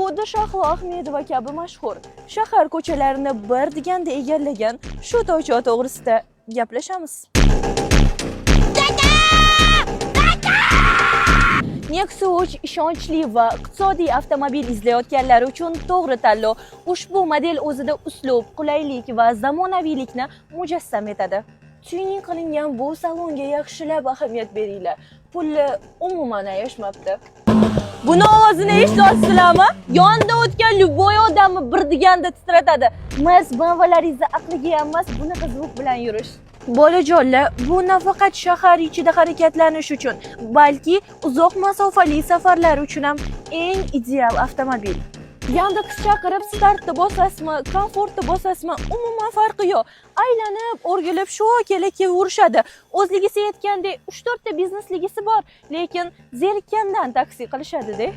xuddi Shahlo Ahmedova kabi mashhur shahar ko'chalarini bir deganda egallagan shu toycha to'g'risida gaplashamiz. Nexia 3 ishonchli va iqtisodiy avtomobil izlayotganlar uchun to'g'ri tanlov. Ushbu model o'zida uslub, qulaylik va zamonaviylikni mujassam etadi. Tuning qilingan bu salonga yaxshilab ahamiyat beringlar. Pulni umuman ayashmabdi. Buni ovozini eshityapsizlarmi? Yonida o'tgan любой odamni bir deganda titratadi. Mers BMWlaringizni aqliga emas, bunaqa zvuk bilan yurish. Bolajonlar, bu nafaqat shahar ichida harakatlanish uchun, balki uzoq masofali safarlar uchun ham eng ideal avtomobil. Yandex chaqirib startni bosasizmi, komfortni bosasizmi, umuman farqi yo'q. Aylanib, o'rgilib shu kelakka urishadi. O'zligisi aytgandek 3-4 ta biznesligisi bor, lekin zerikkandan taksi qilishadi-da.